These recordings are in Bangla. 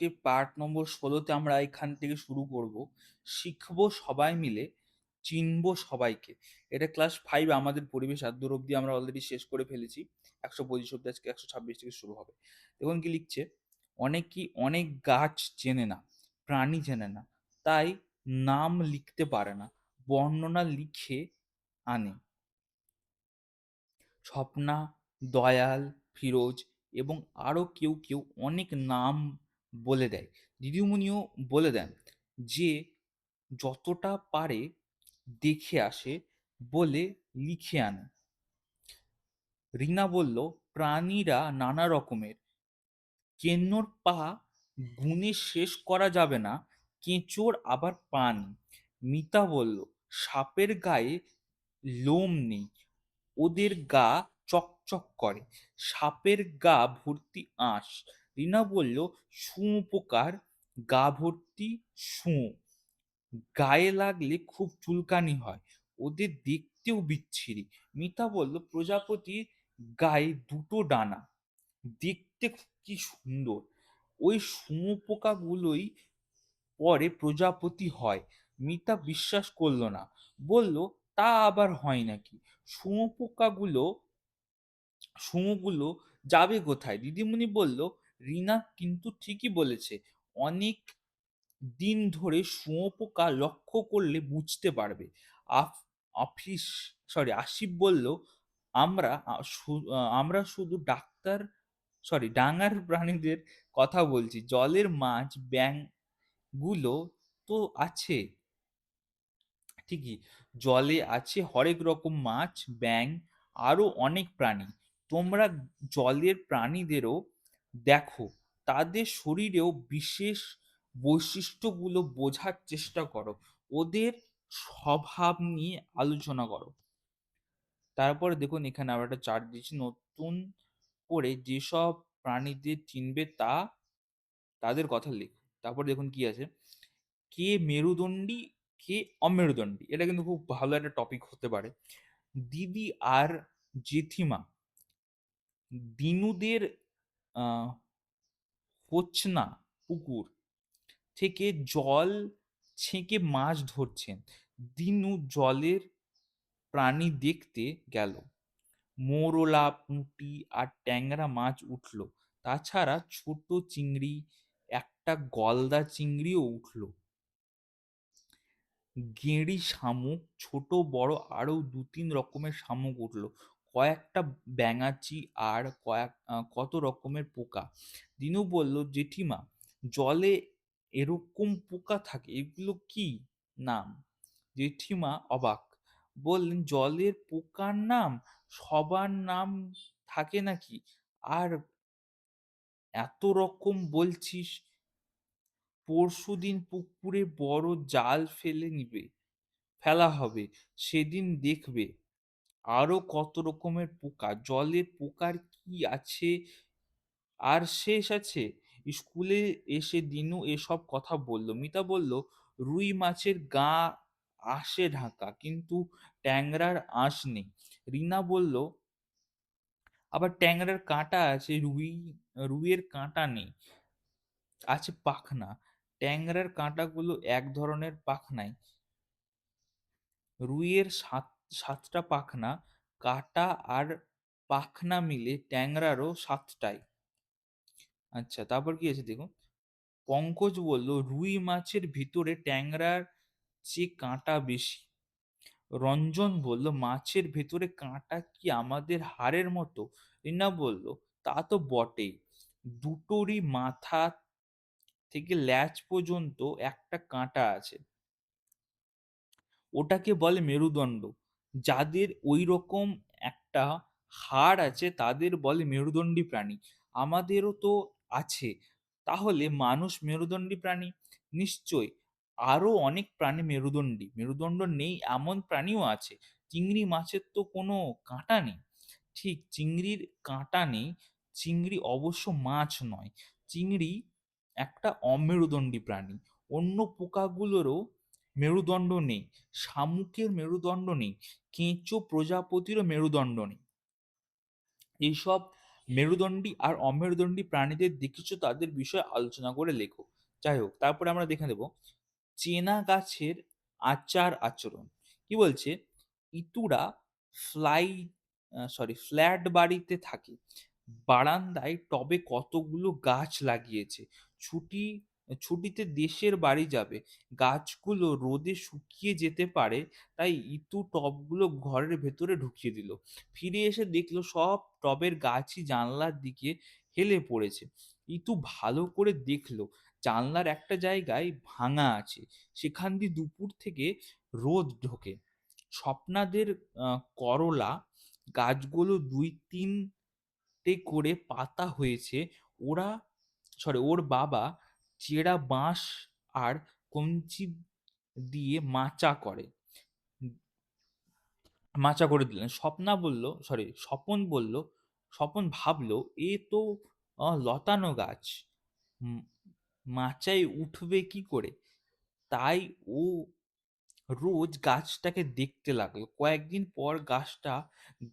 আজকে পার্ট নম্বর 16তে আমরা এখান থেকে শুরু করব। শিখবো সবাই মিলে, চিনবো সবাইকে। এটা ক্লাস 5 আমাদের পরিবেশ আদ্যর অব্দি আমরা অলরেডি শেষ করে ফেলেছি। 125 অব্দি, আজকে 126 থেকে শুরু হবে। দেখুন কি লিখছে, অনেকেই অনেক গাছ চেনে না, প্রাণী চেনে না, তাই নাম লিখতে পারে না, বর্ণনা লিখে আনে। স্বপ্না, দয়াল, ফিরোজ এবং আরও কেউ কেউ অনেক নাম বলে দেয়। দিদিমণিও বলে দেন যে যতটা পারে দেখে আসে, বলে লিখে আনে। রিনা বলল, প্রাণীরা নানা রকমের, কেন্নর পা গুণে শেষ করা যাবে না, কেঁচোর আবার পা নেই। মিতা বলল, সাপের গায়ে লোম নেই, ওদের গা চকচক করে, সাপের গা ভর্তি আঁশ। রিনা বলল, শুঁয়োপোকার গা ভর্তি শুঁয়ো, গায়ে লাগলে খুব চুলকানি হয়, ওদের দেখতেও বিচ্ছিরি। মিতা বলল, প্রজাপতির গায়ে দুটো ডানা, দেখতে কি সুন্দর, ওই শুঁয়োপোকাগুলোই পরে প্রজাপতি হয়। মিতা বিশ্বাস করলো না, বলল, তা আবার হয় নাকি? শুঁয়োপোকাগুলো শুঁয়োগুলো যাবে কোথায়? দিদিমণি বলল, রিনা কিন্তু ঠিকই বলেছে, অনেক দিন ধরে শুঁয়োপোকা লক্ষ্য করলে বুঝতে পারবে। আফ- অফিস আসিফ বলল, আমরা শুধু ডাঙার প্রাণীদের কথা বলছি, জলের মাছ ব্যাঙ গুলো তো আছে ঠিকই, জলে আছে হরেক রকম মাছ, ব্যাঙ, আরো অনেক প্রাণী। তোমরা জলের প্রাণীদেরও দেখো, তাদের শরীরেও বিশেষ বৈশিষ্ট্যগুলো বোঝার চেষ্টা করো, ওদের স্বভাব নিয়ে আলোচনা করো। তারপরে দেখুন এখানে আবার একটা চার্ট দিচ্ছি, নতুন করে যেসব প্রাণীদের চিনবে তাদের কথা লিখ। তারপর দেখুন কি আছে, কে মেরুদণ্ডী, কে অমেরুদণ্ডী, এটা কিন্তু খুব ভালো একটা টপিক হতে পারে। দিদি আর জেঠিমা দিনুদের আহ হোচনা পুকুর থেকে জল ছেঁকে মাছ ধরছেন। দিনু জলের প্রাণী দেখতে গেল, মোরলা, পুঁটি আর ট্যাংরা মাছ উঠলো, তাছাড়া ছোট চিংড়ি, একটা গলদা চিংড়িও উঠলো। গেঁড়ি, শামুক, ছোট বড় আরো 2-3 রকমের শামুক উঠলো, কয়েকটা ব্যাঙাচি আর কত রকমের পোকা। দিনু বলল, জেঠিমা, জলে এরকম পোকা থাকে, এগুলো কি নাম? জেঠিমা অবাক, বললেন, জলের পোকার নাম সবার নাম থাকে নাকি? আর এত রকম বলছিস, পরশুদিন পুকুরে বড় জাল ফেলা হবে, সেদিন দেখবে আরো কত রকমের পোকা। জলের পোকার কি আছে আর শেষ আছে? স্কুলে এসে দিনু এসব কথা বলল। মিতা বলল, রুই মাছের গা আঁশে ঢাকা, কিন্তু ট্যাংরার আঁশ নেই। রিনা বলল, আবার ট্যাংরার কাঁটা আছে, রুইয়ের কাঁটা নেই, আছে পাখনা। ট্যাংরার কাঁটাগুলো এক ধরনের পাখনাই, রুইয়ের সাতটা পাখনা, কাঁটা আর পাখনা মিলে ট্যাংরারও 7টাই। আচ্ছা, তারপর কি আছে দেখুন। পঙ্কজ বলল, রুই মাছের ভিতরে ট্যাংরার চেয়ে কাঁটা বেশি। রঞ্জন বলল, মাছের ভেতরে কাঁটা কি আমাদের হাড়ের মতো? রিনা বলল, তা তো বটেই, দুটোরই মাথা থেকে ল্যাজ পর্যন্ত একটা কাঁটা আছে, ওটাকে বলে মেরুদণ্ড। যাদের ওই রকম একটা হাড় আছে তাদের বলে মেরুদণ্ডী প্রাণী। আমাদেরও তো আছে, তাহলে মানুষ মেরুদণ্ডী প্রাণী? নিশ্চয়, আরো অনেক প্রাণী মেরুদণ্ডী। মেরুদণ্ড নেই এমন প্রাণীও আছে। চিংড়ি মাছের তো কোনো কাঁটা নেই। ঠিক, চিংড়ির কাঁটা নেই, চিংড়ি অবশ্য মাছ নয়, চিংড়ি একটা অমেরুদণ্ডী প্রাণী। অন্য পোকাগুলোরও মেরুদণ্ড নেই, শামুকের মেরুদণ্ড নেই, কেঁচো প্রজাপতিরও মেরুদণ্ড নেই। এইসব মেরুদণ্ডী আর অমেরুদণ্ডী প্রাণীদের দেখেছো, তাদের বিষয়ে আলোচনা করে লেখো। যাই হোক, তারপরে আমরা দেখে নেব চেনা গাছের আচার আচরণ। কি বলছে? ইতুরা ফ্ল্যাট বাড়িতে থাকে, বারান্দায় টবে কতগুলো গাছ লাগিয়েছে। ছুটি ছুটিতে দেশের বাড়ি যাবে, গাছগুলো রোদে শুকিয়ে যেতে পারে, তাই ইতু টবগুলো ঘরের ভেতরে ঢুকিয়ে দিল। ফিরে এসে দেখলো সব টবের গাছই জানলার দিকে হেলে পড়েছে। ইতু ভালো করে দেখলো জানলার একটা জায়গায় ভাঙা আছে, সেখান দিয়ে দুপুর থেকে রোদ ঢোকে। স্বপ্নাদের করলা গাছগুলো দুই তিনটে করে পাতা হয়েছে। ওরা ওর বাবা চেরা বাঁশ আর কঞ্চি দিয়ে মাচা করে দিলেন। স্বপন বলল, স্বপন ভাবলো এ তো লতানো গাছ, উম, মাচায় উঠবে কি করে? তাই ও রোজ গাছটাকে দেখতে লাগলো। কয়েকদিন পর গাছটা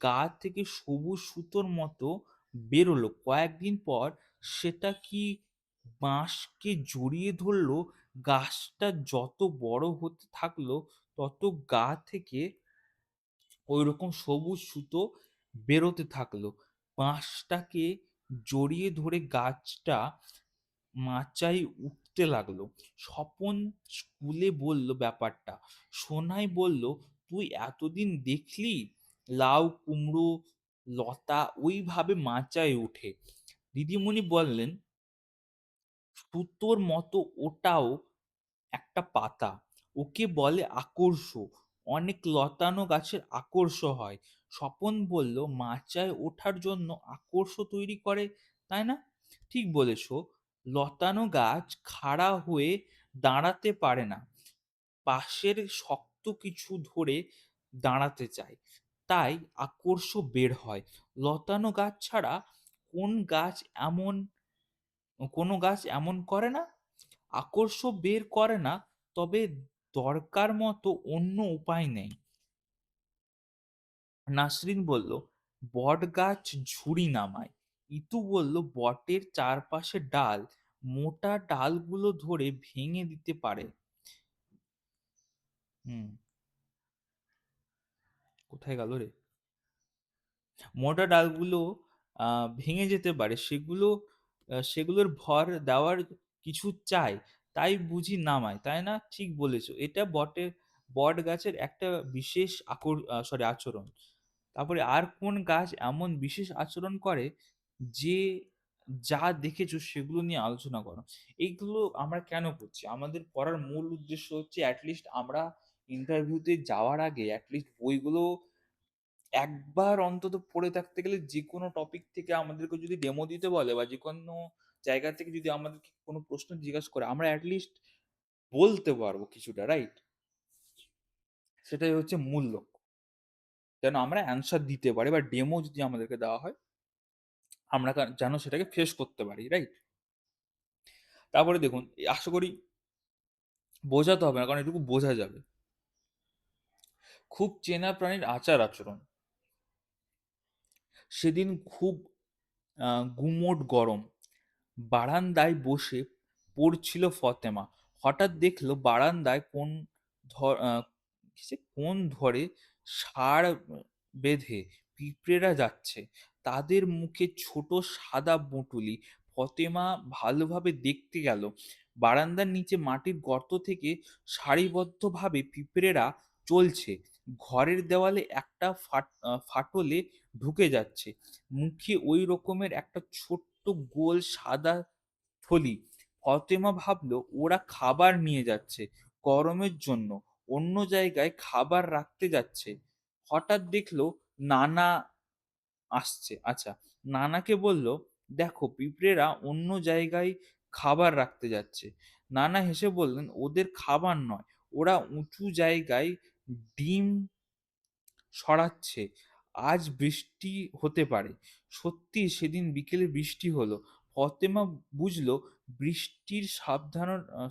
গা থেকে সবুজ সুতোর মতো বেরোলো। কয়েকদিন পর সেটা কি বাঁশকে জড়িয়ে ধরলো। গাছটা যত বড় হতে থাকলো, তত গা থেকে ওইরকম সবুজ সুতো বেরোতে থাকলো। বাঁশটাকে জড়িয়ে ধরে গাছটা মাচায় উঠতে লাগলো। স্বপন স্কুলে বলল ব্যাপারটা। সোনাই বলল, তুই এতদিন দেখলি লাউ কুমড়ো লতা ওইভাবে মাচায় উঠে? দিদিমণি বললেন, সুতোর মতো ওটাও একটা পাতা, ওকে বলে আকর্ষ। অনেক লতানো গাছের আকর্ষ হয়। স্বপন বলল, মাচায় ওঠার জন্য আকর্ষ তৈরি করে, তাই না? ঠিক বলেছ। লতানো গাছ খাড়া হয়ে দাঁড়াতে পারে না, পাশের শক্ত কিছু ধরে দাঁড়াতে চায়, তাই আকর্ষ বের হয়। লতানো গাছ ছাড়া কোন গাছ এমন কোনো গাছ এমন করে না? আকর্ষ বের করে না, তবে দরকার মতো অন্য উপায় নেই। নাসরিন বলল, বট গাছ ঝুড়ি নামায়। ইতু বলল, বটের চারপাশে ডাল, মোটা ডালগুলো ধরে ভেঙে দিতে পারে। হুম, কোথায় গেল রে? মোটা ডালগুলো ভেঙে যেতে পারে, সেগুলোর ভর দেওয়ার কিছু চাই, তাই বুঝি নামায়, তাই না? ঠিক বলেছো, এটা বট গাছের একটা বিশেষ আচরণ। তারপরে আর কোন গাছ এমন বিশেষ আচরণ করে যে যা দেখেছো সেগুলো নিয়ে আলোচনা করো। এইগুলো আমরা কেন করছি? আমাদের পড়ার মূল উদ্দেশ্য হচ্ছে অ্যাটলিস্ট আমরা ইন্টারভিউতে যাওয়ার আগে অ্যাটলিস্ট বইগুলো একবার অন্তত পড়ে থাকতে গেলে, যে কোনো টপিক থেকে আমাদেরকে যদি ডেমো দিতে বলে বা যে কোনো জায়গা থেকে যদি আমাদেরকে কোনো প্রশ্ন জিজ্ঞাসা করে, আমরা অ্যাটলিস্ট বলতে পারবো কিছুটা, রাইট? সেটাই হচ্ছে মূল লক্ষ্য, যেন আমরা অ্যান্সার দিতে পারি, বা ডেমো যদি আমাদেরকে দেওয়া হয় আমরা যেন সেটাকে ফেস করতে পারি, রাইট? তারপরে দেখুন, আশা করি বোঝাতে হবে না, কারণ এটুকু বোঝা যাবে। খুব চেনা প্রাণীর আচার আচরণ। সেদিন খুব গুমোট গরম। বারান্দায় বসে পড়ছিল ফতেমা। হঠাৎ দেখলো বারান্দায় কোণ ধরে ষাঁড় বেঁধে পিঁপড়েরা যাচ্ছে। তাদের মুখে ছোট সাদা পুঁটুলি। ফতেমা ভালোভাবে দেখতে গেল, বারান্দার নিচে মাটির গর্ত থেকে সারিবদ্ধভাবে পিঁপড়েরা চলছে। ঘরের দেওয়ালে একটা ফাটলে ঢুকে যাচ্ছে। মুখে ওই রকমের একটা ছোট্ট গোল সাদা থলি। ফতেমা ভাবলো ওরা খাবার নিয়ে যাচ্ছে গরমের জন্য, অন্য জায়গায় খাবার রাখতে যাচ্ছে। হঠাৎ দেখলো নানা আসছে। আচ্ছা, নানাকে বলল, দেখো পিঁপড়েরা অন্য জায়গায় খাবার রাখতে যাচ্ছে। নানা হেসে বললেন, ওদের খাবার নয়, ওরা উঁচু জায়গায় ডিম সরাচ্ছে, আজ বৃষ্টি হতে পারে। সত্যি সেদিন বিকেলে বৃষ্টি হলো। ফতেমা বুঝলো বৃষ্টির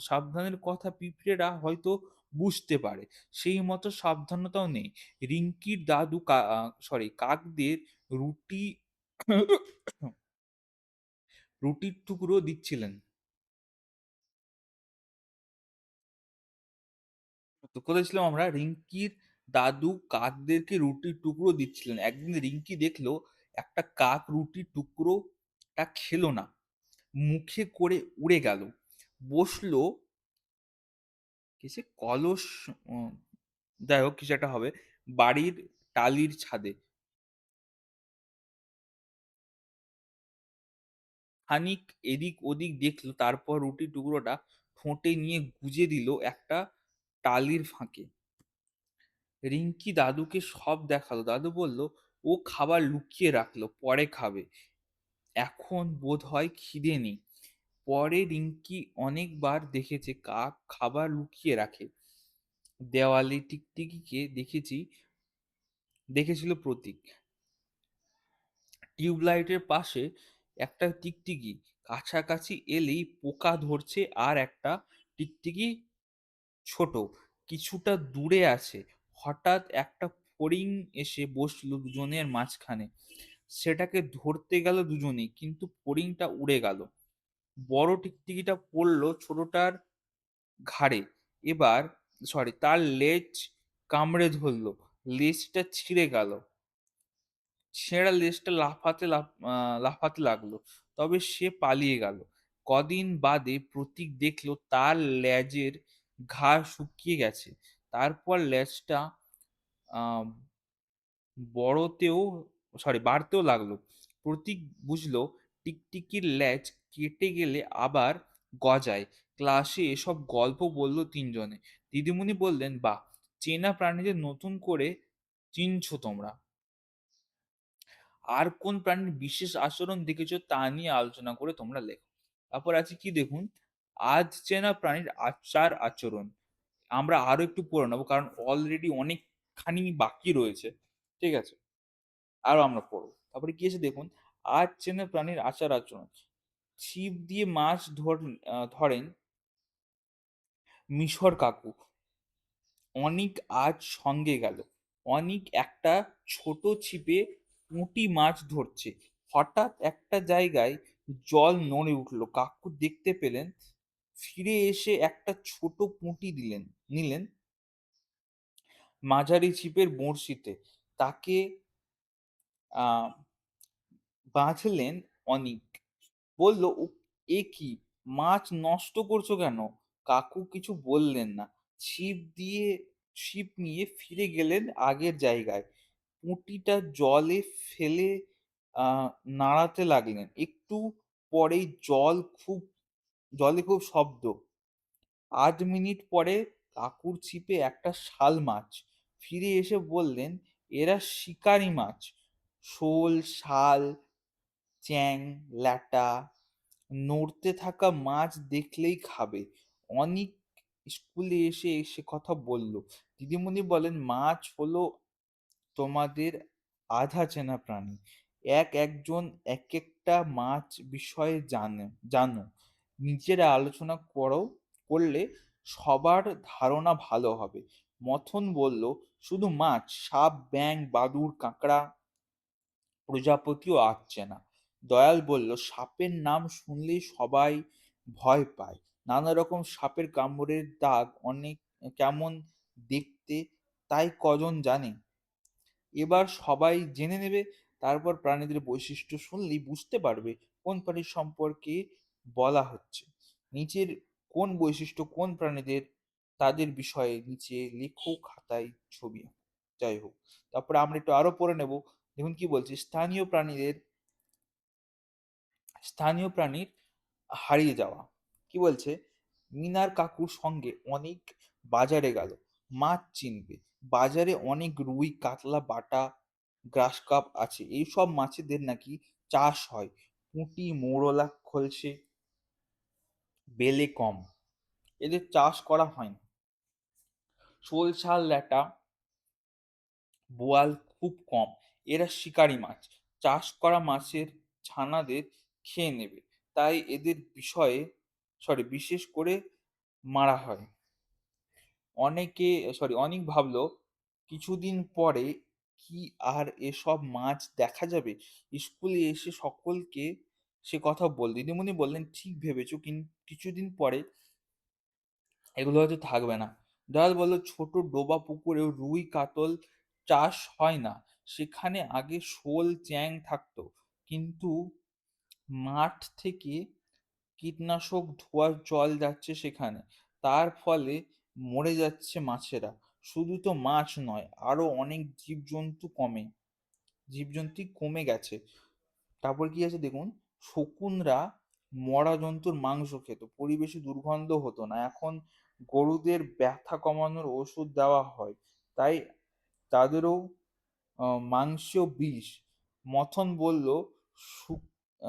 সাবধানের কথা পিঁপড়েরা হয়তো বুঝতে পারে, সেই মতো সাবধানতাও নেই। রিঙ্কির দাদু কাকদের রুটি রুটির টুকরো দিচ্ছিলেন। তো কোথায় ছিলাম আমরা? রিঙ্কির দাদু কাকদেরকে রুটির টুকরো দিচ্ছিলেন। একদিন রিঙ্কি দেখলো একটা কাক রুটির টুকরোটা খেলো না, মুখে করে উড়ে গেল, বসলো কিসে কলস, উম, যাই হোক কিছু একটা হবে, বাড়ির টালির ছাদে। খানিক এদিক ওদিক দেখলো, তারপর রুটির টুকরোটা ঠোঁটে নিয়ে গুজে দিল একটা টালির ফাঁকে। রিঙ্কি দাদুকে সব দেখালো। দাদু বলল, ও খাবার লুকিয়ে রাখলো, পরে খাবে, এখন বোধহয় খিদে নেই। পরে রিঙ্কি অনেকবার দেখেছে কাক খাবার লুকিয়ে রাখে। দেওয়ালে টিকটিকিকে দেখেছিল প্রতীক। টিউবলাইটের পাশে একটা টিকটিকি কাছাকাছি এলেই পোকা ধরছে, আর একটা টিকটিকি ছোট কিছুটা দূরে আছে। হঠাৎ একটা ফড়িং এসে বসলো দুজনের মাঝখানে। সেটাকে ধরতে গেল দুজনেই, কিন্তু ফড়িংটা উড়ে গেল। বড় টিকটিকিটা পড়লো ছোটটার ঘাড়ে। এবার তার লেজ কামড়ে ধরলো, লেজটা ছিঁড়ে গেল। ছেঁড়া লেজটা লাফাতে লাগলো, তবে সে পালিয়ে গেল। কদিন বাদে প্রতীক দেখলো তার লেজের ঘা শুকিয়ে গেছে। তারপর লেজটা আহ বড়তেও বাড়তেও লাগলো। প্রতীক বুঝলো টিকটিকির লেজ কেটে গেলে আবার গজায়। ক্লাসে এসব গল্প বলল তিনজনে। দিদিমণি বললেন, বাহ, চেনা প্রাণীদের নতুন করে চিনছো তোমরা। আর কোন প্রাণীর বিশেষ আচরণ দেখেছো তা নিয়ে আলোচনা করে তোমরা লেখো। তারপর আছে কি দেখুন, আজ চেনা প্রাণীর আচার আচরণ। আমরা আরো একটু পড়ে নেবো, কারণ অলরেডি অনেকখানি বাকি রয়েছে। ঠিক আছে, আরো আমরা পড়বো। তারপরে কি আছে দেখুন, আজ চেনা প্রাণীর আচার আচরণ। ছিপ দিয়ে মাছ ধরেন মিশর কাকু। অনিক আজ সঙ্গে গেল। অনিক একটা ছোট ছিপে পুঁটি মাছ ধরছে। হঠাৎ একটা জায়গায় জল নড়ে উঠলো, কাকু দেখতে পেলেন। ফিরে এসে একটা ছোট পুঁটি নিলেন মাঝারি ছিপের বড়শিতে। তাকে আহ বাঁধলেন অনিক। বলল, এ কি, মাছ নষ্ট করছো কেন?" কাকু কিছু বললেন না। ছিপ দিয়ে ছিপ নিয়ে ফিরে গেলেন আগের জায়গায়। পুঁটিটা ফেলে আহ নাড়াতে লাগলেন। একটু পরেই জলে খুব শব্দ। ৮ মিনিট পরে কাকুর ছিপে একটা শাল মাছ। ফিরে এসে বললেন, এরা শিকারি মাছ। শোল, শাল, চ্যাং, ল্যাটা, নড়তে থাকা মাছ দেখলেই খাবে। অনেক স্কুলে এসে সে কথা বলল। দিদিমণি বলেন, মাছ হলো তোমাদের আধা চেনা প্রাণী। একজন এক একটা মাছ বিষয়ে জানো। নিজেরা আলোচনা করলে সবার ধারণা ভালো হবে। মথন বলল, শুধু মাছ, সাপ, ব্যাঙ, বাদুড়, কাঁকড়া, প্রজাপতিও আসছে না। দয়াল বলল, সাপের নাম শুনলেই সবাই ভয় পায়। নানা রকম সাপের কামড়ের দাগ অনেক কেমন দেখতে, তাই কজন জানে। এবার সবাই জেনে নেবে, তারপর প্রাণীদের বৈশিষ্ট্য শুনলেই বুঝতে পারবে কোন প্রাণীর সম্পর্কে বলা হচ্ছে। নিচের কোন বৈশিষ্ট্য কোন প্রাণীদের, তাদের বিষয়ে নিচে লেখো খাতায় ছবি আঁকো। যাই হোক, তারপরে আমরা একটু আরো পড়ে নেব। দেখুন কি বলছি, স্থানীয় প্রাণীর হারিয়ে যাওয়া। কি বলছে, মিনার কাকুর সঙ্গে অনেক বাজারে গেল, মাছ চিনবে। বাজারে অনেক রুই, কাতলা, বাটা, গ্রাস কাপ আছে। এইসব মাছেদের নাকি চাষ হয়। পুঁটি, মৌরলা, খলসে, বেলে কম, এদের চাষ করা হয় না। শোল, শাল, ল্যাটা, বোয়াল খুব কম। এরা শিকারি মাছ, চাষ করা মাছের ছানাদের খেয়ে নেবে, তাই এদের বিশেষ করে মারা হয়। অনেক ভাবলো। কিছুদিন পরে কি আর এসব মাছ দেখা যাবে? স্কুলে এসে সকলকে সে কথা দিদিমণি বললেন, "ঠিক ভেবেছ, কিছুদিন পরে এগুলো হয়তো থাকবে না।" দয়াল বলল, "ছোট ডোবা পুকুরেও রুই কাতল চাষ হয় না। সেখানে আগে শোল চ্যাং থাকতো, কিন্তু মাঠ থেকে কীটনাশক ধোয়া জল যাচ্ছে সেখানে, তার ফলে মরে যাচ্ছে মাছেরা। শুধু তো মাছ নয়, আরো অনেক জীবজন্তু কমে গেছে।" তারপর কি আছে দেখুন, শকুনরা মরা জন্তুর মাংস খেত, পরিবেশে দুর্গন্ধ হতো না। এখন গরুদের ব্যথা কমানোর ওষুধ দেওয়া হয়, তাই তাদেরও মাংসেও বিষ। মথন বলল,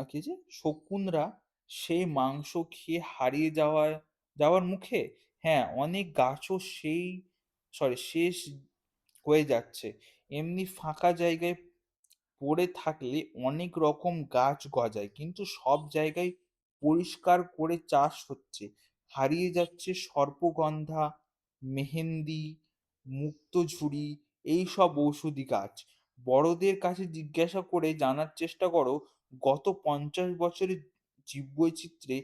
কি যে শকুনরা সেই মাংস খেয়ে হারিয়ে যাওয়ার মুখে। হ্যাঁ, অনেক গাছও শেষ হয়ে যাচ্ছে। এমনি ফাঁকা জায়গায় পড়ে থাকলে অনেক রকম গাছ গজায়, কিন্তু সব জায়গায় পরিষ্কার করে চাষ হচ্ছে। হারিয়ে যাচ্ছে সর্পগন্ধা, মেহেন্দি, মুক্তঝুরি, এই সব ঔষধি গাছ। বড়দের কাছে জিজ্ঞাসা করে জানার চেষ্টা করো, গত 50 বছরে জীববৈচিত্র্যে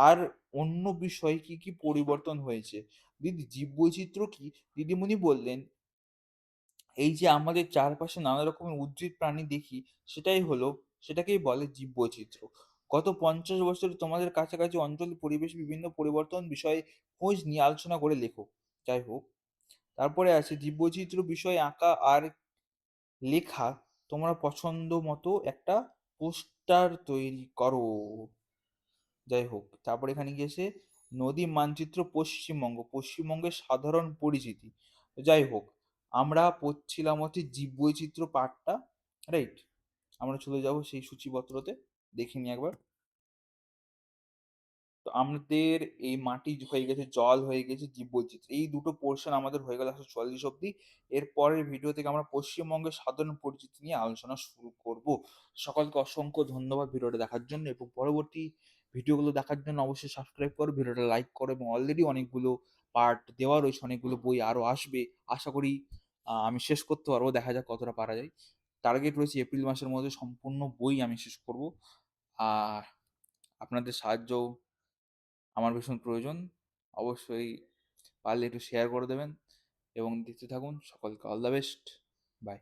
আর অন্য বিষয়ে কি কি পরিবর্তন হয়েছে। দিদি, জীববৈচিত্র্য কি? দিদিমণি বললেন, এই যে আমাদের চারপাশে নানা রকমের উদ্ভিদ প্রাণী দেখি, সেটাকেই বলে জীববৈচিত্র্য। গত 50 বছরে তোমাদের কাছাকাছি অঞ্চলে পরিবেশ বিভিন্ন পরিবর্তন বিষয়ে খোঁজ নিয়ে আলোচনা করে লেখো। যাই হোক, তারপরে আছে জীববৈচিত্র্য বিষয়ে আঁকা আর লেখা। তোমরা পছন্দ মতো একটা পোস্টার তৈরি করো। যাই হোক, তারপর এখানে গিয়েছে নদী মানচিত্র পশ্চিমবঙ্গের সাধারণ পরিচিতি। যাই হোক, আমরা পড়ছিলাম হচ্ছে জীববৈচিত্র্য পাঠটা, রাইট? আমরা চলে যাব সেই সূচিপত্রতে, দেখে নিই একবার। তো আমাদের এই মাটি হয়ে গেছে, জল হয়ে গেছে, জীববৈচিত্র্য, এই দুটো পোর্শন আমাদের হয়ে গেল 144 অব্দি। এর পরের ভিডিও থেকে আমরা পশ্চিমবঙ্গের সাধারণ পরিচিতি নিয়ে আলোচনা শুরু করব। সকলকে অসংখ্য ধন্যবাদ ভিডিওটা দেখার জন্য, এবং পরবর্তী ভিডিওগুলো দেখার জন্য অবশ্যই সাবস্ক্রাইব করো, ভিডিওটা লাইক করো, এবং অলরেডি অনেকগুলো পার্ট দেওয়া রয়েছে, অনেকগুলো বই আরো আসবে। আশা করি আমি শেষ করতে পারবো, দেখা যাক কতটা পারা যায়। টার্গেট রয়েছে এপ্রিল মাসের মধ্যে সম্পূর্ণ বই আমি শেষ করব। আর আপনাদের সাহায্য আমার ভীষণ প্রয়োজন। অবশ্যই পারলে একটু শেয়ার করে দেবেন এবং দেখতে থাকুন। সকলকে অল দ্য বেস্ট। বাই।